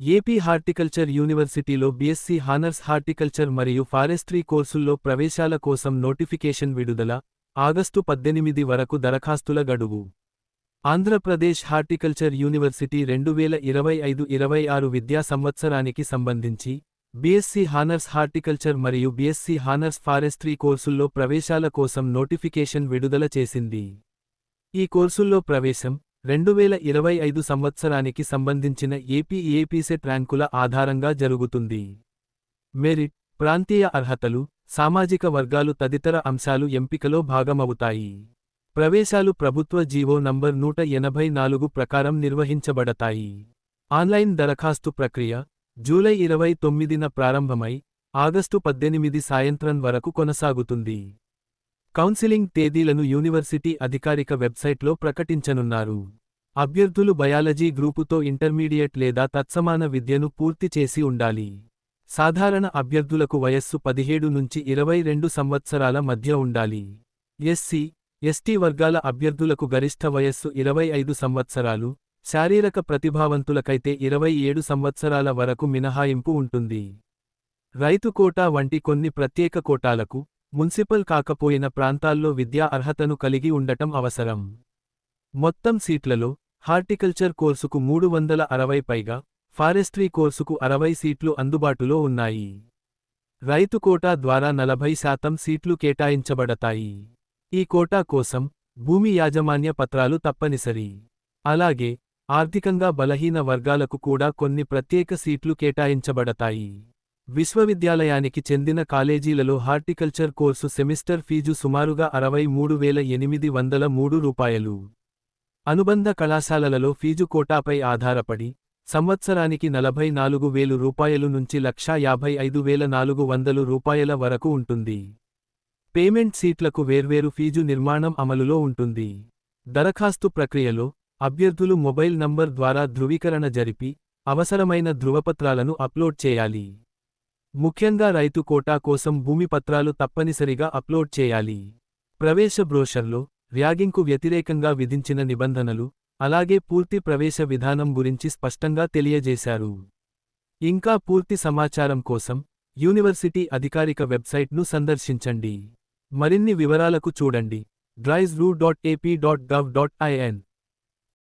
AP horticulture యూనివర్సిటీలో BSc honours horticulture మరియు forestry కోర్సుల్లో ప్రవేశాల కోసం నోటిఫికేషన్ విడుదల. ఆగస్టు 18 వరకు దరఖాస్తుల గడువు. ఆంధ్రప్రదేశ్ హార్టికల్చర్ యూనివర్సిటీ 2025-26 విద్యా సంవత్సరానికి సంబంధించి బీఎస్సీ హానర్స్ హార్టికల్చర్ మరియు బీఎస్సీ హానర్స్ ఫారెస్ట్రీ కోర్సుల్లో ప్రవేశాల కోసం నోటిఫికేషన్ విడుదల చేసింది. ఈ కోర్సుల్లో ప్రవేశం 2025 సంవత్సరానికి సంబంధించిన ఏపీసెట్ ర్యాంకుల ఆధారంగా జరుగుతుంది. మెరిట్, ప్రాంతీయ అర్హతలు, సామాజిక వర్గాలు తదితర అంశాలు ఎంపికలో భాగమవుతాయి. ప్రవేశాలు ప్రభుత్వ జీవో నంబర్ 184 ప్రకారం నిర్వహించబడతాయి. ఆన్లైన్ దరఖాస్తు ప్రక్రియ జూలై 29న ప్రారంభమై ఆగస్టు 18 సాయంత్రం వరకు కొనసాగుతుంది. కౌన్సిలింగ్ తేదీలను యూనివర్సిటీ అధికారిక వెబ్సైట్లో ప్రకటించనున్నారు. అభ్యర్థులు బయాలజీ గ్రూపుతో ఇంటర్మీడియట్ లేదా తత్సమాన విద్యను పూర్తి చేసి ఉండాలి. సాధారణ అభ్యర్థులకు వయస్సు 17 నుంచి 22 సంవత్సరాల మధ్య ఉండాలి. ఎస్సీ, ఎస్టీ వర్గాల అభ్యర్థులకు గరిష్ఠ వయస్సు 25 సంవత్సరాలు, శారీరక ప్రతిభావంతులకైతే 27 సంవత్సరాల వరకు మినహాయింపు ఉంటుంది. రైతు కోటా వంటి కొన్ని ప్రత్యేక కోటాలకు మున్సిపల్ కాకపోయిన ప్రాంతాల్లో విద్యా అర్హతను కలిగి ఉండటం అవసరం. మొత్తం సీట్లలో హార్టికల్చర్ కోర్సుకు 360 పైగా, ఫారెస్ట్రీ కోర్సుకు 60 సీట్లు అందుబాటులో ఉన్నాయి. రైతు కోటా ద్వారా 40% సీట్లు కేటాయించబడతాయి. ఈ కోటా కోసం భూమి యాజమాన్య పత్రాలు తప్పనిసరి. అలాగే ఆర్థికంగా బలహీన వర్గాలకు కూడా కొన్ని ప్రత్యేక సీట్లు కేటాయించబడతాయి. విశ్వవిద్యాలయానికి చెందిన కాలేజీలలో హార్టికల్చర్ కోర్సు సెమిస్టర్ ఫీజు సుమారుగా రూ. 63,803. అనుబంధ కళాశాలలలో ఫీజు కోటాపై ఆధారపడి సంవత్సరానికి రూ. 44,000 నుంచి రూ. 155,400 వరకు ఉంటుంది. పేమెంట్ సీట్లకు వేర్వేరు ఫీజు నిర్మాణం అమలులో ఉంటుంది. దరఖాస్తు ప్రక్రియలో అభ్యర్థులు మొబైల్ నంబర్ ద్వారా ధృవీకరణ జరిపి అవసరమైన ధృవపత్రాలను అప్లోడ్ చేయాలి. ముఖ్యంగా రైతు కోటా కోసం భూమి పత్రాలు తప్పనిసరిగా అప్లోడ్ చేయాలి. ప్రవేశ బ్రోషర్లో ర్యాగింగ్కు వ్యతిరేకంగా విధించిన నిబంధనలు, అలాగే పూర్తి ప్రవేశ విధానం గురించి స్పష్టంగా తెలియజేశారు. ఇంకా పూర్తి సమాచారం కోసం యూనివర్సిటీ అధికారిక వెబ్సైట్ను సందర్శించండి. మరిన్ని వివరాలకు చూడండి drive.ap.gov.in